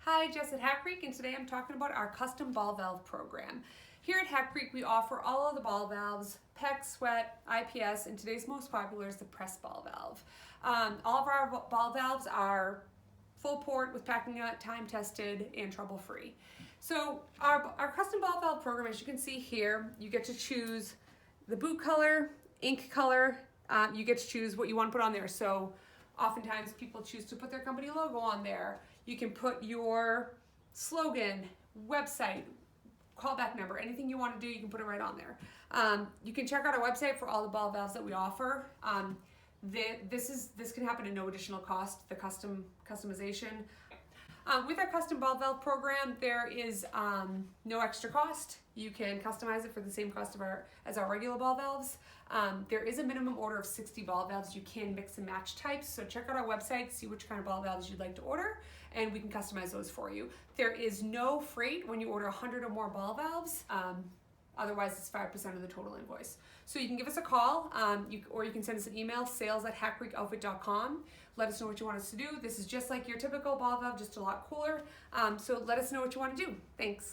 Hi, Jess at Hack Creek, and today I'm talking about our custom ball valve program. Here at Hack Creek, we offer all of the ball valves, PEX, Sweat, IPS, and today's most popular is the press ball valve. All of our ball valves are full port with packing nut, time tested, and trouble free. So our custom ball valve program, as you can see here, you get to choose the boot color, ink color, you get to choose what you want to put on there. So oftentimes people choose to put their company logo on there. You can put your slogan, website, callback number, anything you want to do, you can put it right on there. You can check out our website for all the ball valves that we offer. This can happen at no additional cost, the customization. With our custom ball valve program, there is no extra cost. You can customize it for the same cost as our regular ball valves. There is a minimum order of 60 ball valves. You can mix and match types, so check out our website, see which kind of ball valves you'd like to order, and we can customize those for you. There is no freight when you order 100 or more ball valves. Otherwise, it's 5% of the total invoice. So you can give us a call, or you can send us an email, sales@hackcreekoutfit.com. Let us know what you want us to do. This is just like your typical ball valve, just a lot cooler. So let us know what you want to do. Thanks.